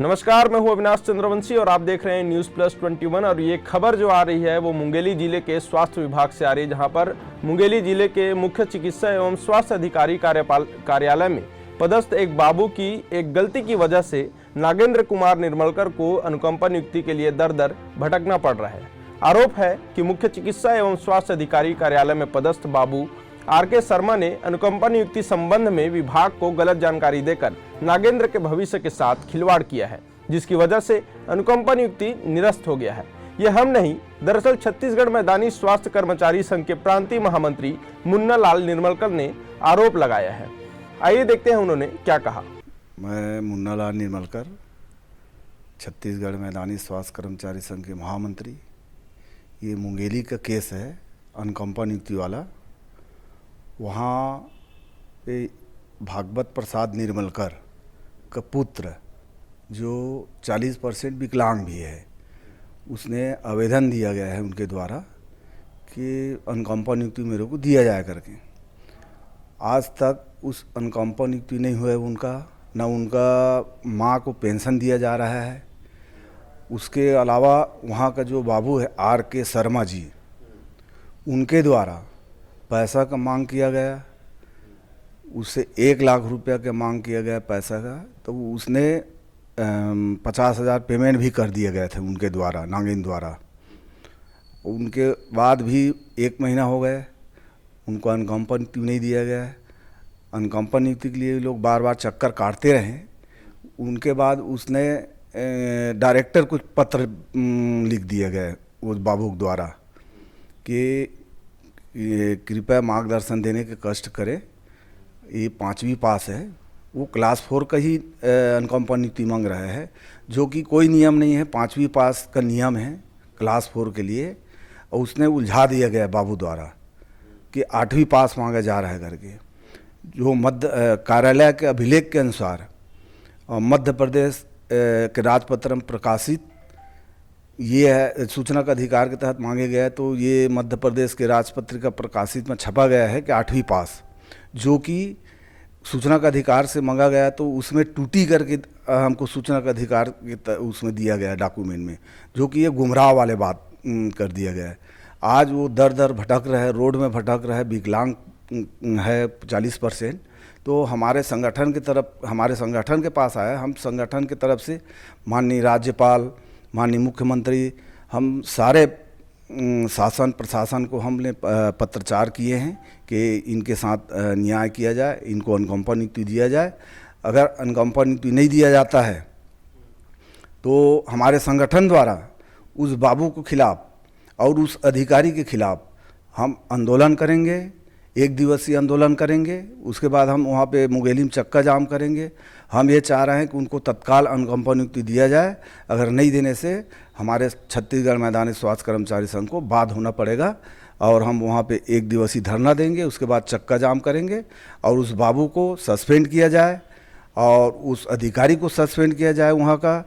नमस्कार, मैं हूं अविनाश चंद्रवंशी और आप देख रहे हैं न्यूज़ प्लस 21। और ये खबर जो आ रही है वो मुंगेली जिले के स्वास्थ्य विभाग से आ रही है, जहां पर मुंगेली जिले के मुख्य चिकित्सा एवं स्वास्थ्य अधिकारी कार्यालय में पदस्थ एक बाबू की एक गलती की वजह से नागेंद्र कुमार निर्मलकर को अनुकंपा नियुक्ति के लिए दर दर भटकना पड़ रहा है। आरोप है कि मुख्य चिकित्सा एवं स्वास्थ्य अधिकारी कार्यालय में पदस्थ बाबू आर.के. शर्मा ने अनुकंपा नियुक्ति संबंध में विभाग को गलत जानकारी देकर नागेंद्र के भविष्य के साथ खिलवाड़ किया है, जिसकी वजह से अनुकंपा नियुक्ति निरस्त हो गया है। ये हम नहीं, दरअसल छत्तीसगढ़ मैदानी स्वास्थ्य कर्मचारी संघ के प्रांतीय महामंत्री मुन्ना लाल निर्मलकर ने आरोप लगाया है। आइए देखते हैं उन्होंने क्या कहा। मैं मुन्ना लाल निर्मलकर, छत्तीसगढ़ मैदानी स्वास्थ्य कर्मचारी संघ के महामंत्री। ये मुंगेली का केस है अनुकंपा नियुक्ति वाला। वहाँ पे भागवत प्रसाद निर्मलकर का पुत्र जो 40% विकलांग भी है, उसने आवेदन दिया गया है उनके द्वारा कि अनुकंपा नियुक्ति मेरे को दिया जाए करके। आज तक उस अनुकंपा नियुक्ति नहीं हुआ है उनका, ना उनका माँ को पेंशन दिया जा रहा है। उसके अलावा वहाँ का जो बाबू है आर.के. शर्मा जी, उनके द्वारा पैसा का मांग किया गया, उससे 1 लाख रुपया का मांग किया गया पैसा का, तो उसने 50,000 पेमेंट भी कर दिए गए थे उनके द्वारा, नागेंद्र द्वारा। उनके बाद भी 1 महीना हो गए, उनको अनुकंपा नियुक्ति नहीं दिया गया है। अनुकंपा नियुक्ति के लिए लोग बार बार चक्कर काटते रहे। उनके बाद उसने डायरेक्टर को पत्र लिख दिया गया उस बाबू के द्वारा कि ये कृपया मार्गदर्शन देने के कष्ट करे। ये 5वीं पास है, वो क्लास 4 का ही अनुकंपा नियुक्ति मांग रहा है, जो कि कोई नियम नहीं है। 5वीं पास का नियम है क्लास 4 के लिए, और उसने उलझा दिया गया बाबू द्वारा कि 8वीं पास मांगा जा रहा है करके। जो मध्य कार्यालय के अभिलेख के अनुसार मध्य प्रदेश के राजपत्र में प्रकाशित ये है, सूचना का अधिकार के तहत मांगे गए, तो ये मध्य प्रदेश के राजपत्रिका प्रकाशित में छपा गया है कि 8वीं पास, जो कि सूचना का अधिकार से मांगा गया, तो उसमें टूटी करके हमको सूचना का अधिकार उसमें दिया गया डॉक्यूमेंट में, जो कि ये गुमराह वाले बात कर दिया गया है। आज वो दर दर भटक रहा है, रोड में भटक रहा है, विकलांग है 40%। तो हमारे संगठन की तरफ, हमारे संगठन के पास आया, हम संगठन की तरफ से माननीय राज्यपाल, माननीय मुख्यमंत्री, हम सारे शासन प्रशासन को हमने पत्रचार किए हैं कि इनके साथ न्याय किया जाए, इनको अनुकंपा नियुक्ति दिया जाए। अगर अनुकंपा नियुक्ति नहीं दिया जाता है तो हमारे संगठन द्वारा उस बाबू के खिलाफ और उस अधिकारी के खिलाफ हम आंदोलन करेंगे, 1 दिवसीय आंदोलन करेंगे। उसके बाद हम वहाँ पे मुंगेली में चक्का जाम करेंगे। हम ये चाह रहे हैं कि उनको तत्काल अनुकंपा नियुक्ति दिया जाए। अगर नहीं देने से हमारे छत्तीसगढ़ मैदानी स्वास्थ्य कर्मचारी संघ को बाध्य होना पड़ेगा, और हम वहाँ पे 1 दिवसीय धरना देंगे। उसके बाद चक्का जाम करेंगे और उस बाबू को सस्पेंड किया जाए और उस अधिकारी को सस्पेंड किया जाए। वहाँ का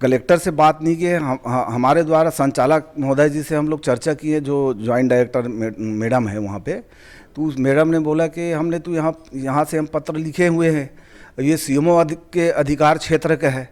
कलेक्टर से बात नहीं की है, हमारे द्वारा संचालक महोदय जी से हम लोग चर्चा की है, जो ज्वाइंट डायरेक्टर मैडम है वहाँ पे। तो उस मैडम ने बोला कि हमने तो यहाँ से हम पत्र लिखे हुए हैं, ये सीएमओ के अधिकार क्षेत्र का है,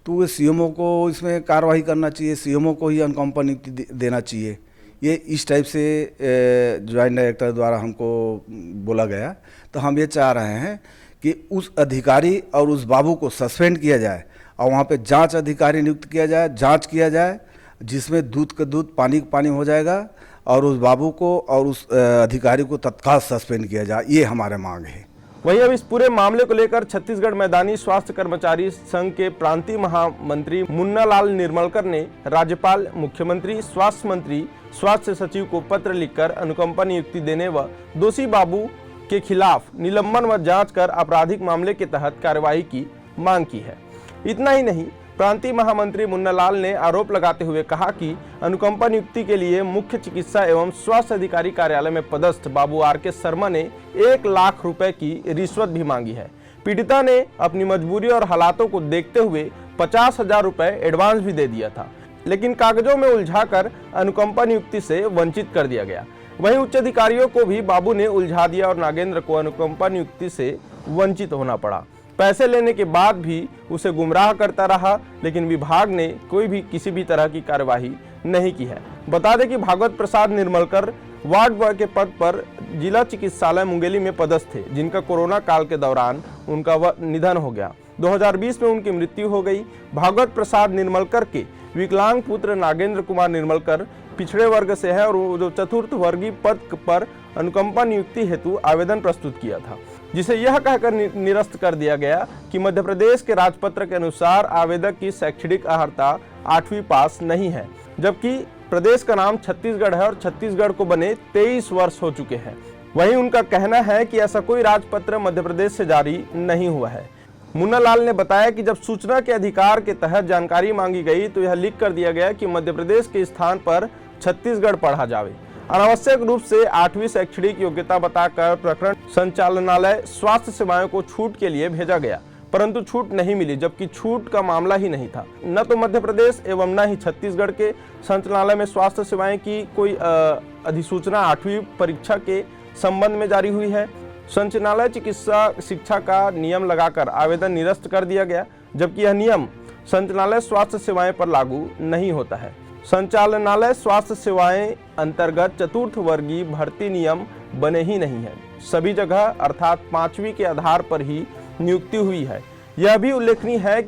तो ये सीएमओ को इसमें कार्रवाई करना चाहिए, सीएमओ को ही अनुकंपा नियुक्ति देना चाहिए। ये इस टाइप से ज्वाइंट डायरेक्टर द्वारा हमको बोला गया। तो हम ये चाह रहे हैं कि उस अधिकारी और उस बाबू को सस्पेंड किया जाए और वहाँ पे जांच अधिकारी नियुक्त किया जाए, जांच किया जाए, जिसमें दूध का दूध पानी का पानी हो जाएगा, और उस बाबू को और उस अधिकारी को तत्काल सस्पेंड किया जाए। ये हमारे मांग है। वहीं अब इस पूरे मामले को लेकर छत्तीसगढ़ मैदानी स्वास्थ्य कर्मचारी संघ के प्रांतीय महामंत्री मुन्ना लाल निर्मलकर ने राज्यपाल, मुख्यमंत्री, स्वास्थ्य मंत्री, स्वास्थ्य सचिव को पत्र लिखकर अनुकंपा नियुक्ति देने व दोषी बाबू के खिलाफ निलंबन व जांच कर आपराधिक मामले के तहत कार्यवाही की मांग की है। इतना ही नहीं, प्रांतीय महामंत्री मुन्ना लाल ने आरोप लगाते हुए कहा कि अनुकंपा नियुक्ति के लिए मुख्य चिकित्सा एवं स्वास्थ्य अधिकारी कार्यालय में पदस्थ बाबू आर.के. शर्मा ने 1 लाख रुपए की रिश्वत भी मांगी है। पीड़िता ने अपनी मजबूरी और हालातों को देखते हुए 50,000 रुपए एडवांस भी दे दिया था, लेकिन कागजों में उलझाकर अनुकंपा नियुक्ति से वंचित कर दिया गया। वहीं उच्च अधिकारियों को भी बाबू ने उलझा दिया और नागेंद्र को अनुकंपा नियुक्ति से वंचित होना पड़ा। पैसे लेने के बाद भी उसे गुमराह करता रहा, लेकिन विभाग ने कोई भी किसी भी तरह की कार्यवाही नहीं की है। बता दें कि भागवत प्रसाद निर्मलकर वार्ड बॉय के पद पर जिला चिकित्सालय मुंगेली में पदस्थ थे, जिनका कोरोना काल के दौरान उनका निधन हो गया। 2020 में उनकी मृत्यु हो गई। भागवत प्रसाद निर्मलकर के विकलांग पुत्र नागेंद्र कुमार निर्मलकर पिछड़े वर्ग से है और वो जो चतुर्थ वर्गीय पद पर अनुकंपा नियुक्ति हेतु आवेदन प्रस्तुत किया था, जिसे यह कहकर निरस्त कर दिया गया कि मध्य प्रदेश के राजपत्र के अनुसार आवेदक की शैक्षणिक अर्हता 8वीं पास नहीं है, जबकि प्रदेश का नाम छत्तीसगढ़ है और छत्तीसगढ़ को बने 23 वर्ष हो चुके हैं। वहीं उनका कहना है कि ऐसा कोई राजपत्र मध्य प्रदेश से जारी नहीं हुआ है। मुन्ना लाल ने बताया कि जब सूचना के अधिकार के तहत जानकारी मांगी गई तो यह लिख कर दिया गया कि मध्य प्रदेश के स्थान पर छत्तीसगढ़ पढ़ा जावे। अनावश्यक रूप से 8वीं शैक्षणिक योग्यता बताकर प्रकरण संचालनालय स्वास्थ्य सेवाओं को छूट के लिए भेजा गया, परंतु छूट नहीं मिली, जबकि छूट का मामला ही नहीं था। न तो मध्य प्रदेश एवं न ही छत्तीसगढ़ के संचालनालय में स्वास्थ्य सेवाएं की कोई अधिसूचना 8वीं परीक्षा के संबंध में जारी हुई है। संचालनालय चिकित्सा शिक्षा का नियम लगाकर आवेदन निरस्त कर दिया गया, जबकि यह नियम संचालनालय स्वास्थ्य सेवाएं पर लागू नहीं होता है। संचालनालय स्वास्थ्य सेवाएं अंतर्गत चतुर्थ वर्गीय भर्ती नियम बने ही नहीं है। सभी जगह अर्थात 5वीं के आधार पर ही नियुक्ति हुई है। यह भी उल्लेखनीय है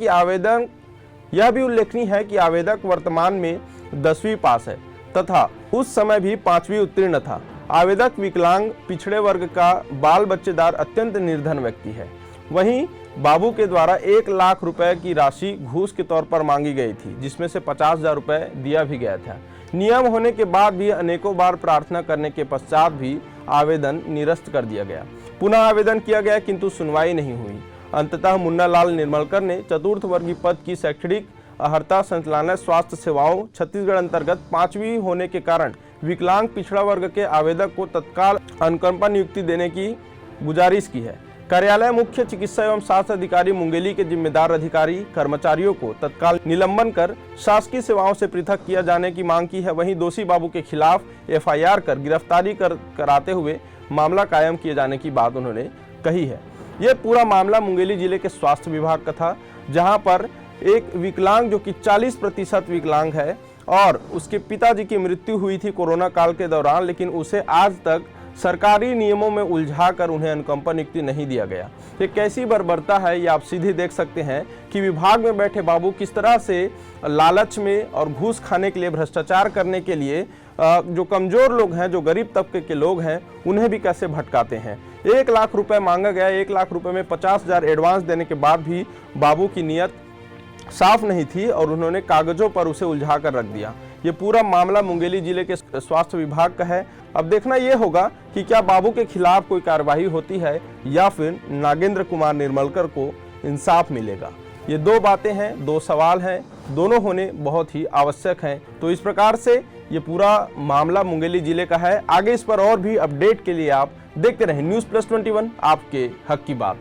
कि आवेदक वर्तमान में 10वीं पास है तथा उस समय भी 5वीं उत्तीर्ण था। आवेदक विकलांग पिछड़े वर्ग का बाल बच्चेदार अत्यंत निर्धन व्यक्ति है। वहीं बाबू के द्वारा 1 लाख रुपए की राशि घूस के तौर पर मांगी गई थी, जिसमें से 50,000 रुपए दिया भी गया था। नियम होने के बाद भी अनेकों बार प्रार्थना करने के पश्चात भी आवेदन निरस्त कर दिया गया। पुनः आवेदन किया गया किंतु सुनवाई नहीं हुई। अंततः मुन्ना लाल निर्मलकर ने चतुर्थ वर्गीय पद की शैक्षणिक अर्हता संचालनालय स्वास्थ्य सेवाओं छत्तीसगढ़ अंतर्गत 5वीं होने के कारण विकलांग पिछड़ा वर्ग के आवेदक को तत्काल अनुकंपा नियुक्ति देने की गुजारिश की है। कार्यालय मुख्य चिकित्सा एवं स्वास्थ्य अधिकारी मुंगेली के जिम्मेदार अधिकारी कर्मचारियों को तत्काल निलंबन कर शासकीय सेवाओं से पृथक किया जाने की मांग की है। वहीं दोषी बाबू के खिलाफ FIR कर गिरफ्तारी कराते हुए मामला कायम किए जाने की बात उन्होंने कही है। यह पूरा मामला मुंगेली जिले के स्वास्थ्य विभाग का था, जहां पर एक विकलांग जो कि 40% विकलांग है और उसके पिताजी की मृत्यु हुई थी कोरोना काल के दौरान, लेकिन उसे आज तक सरकारी नियमों में उलझाकर उन्हें अनुकंपा नियुक्ति नहीं दिया गया। ये कैसी बर्बरता है, ये आप सीधे देख सकते हैं कि विभाग में बैठे बाबू किस तरह से लालच में और घूस खाने के लिए, भ्रष्टाचार करने के लिए जो कमजोर लोग हैं, जो गरीब तबके के लोग हैं, उन्हें भी कैसे भटकाते हैं। 1 लाख रुपए मांगा गया। 1 लाख रुपए में 50,000 एडवांस देने के बाद भी बाबू की नीयत साफ नहीं थी और उन्होंने कागजों पर उसे उलझा कर रख दिया। ये पूरा मामला मुंगेली जिले के स्वास्थ्य विभाग का है। अब देखना ये होगा कि क्या बाबू के खिलाफ कोई कार्रवाई होती है या फिर नागेंद्र कुमार निर्मलकर को इंसाफ मिलेगा। ये 2 बातें हैं, 2 सवाल हैं, दोनों होने बहुत ही आवश्यक हैं। तो इस प्रकार से ये पूरा मामला मुंगेली जिले का है। आगे इस पर और भी अपडेट के लिए आप देखते रहें न्यूज़ प्लस 21, आपके हक की बात।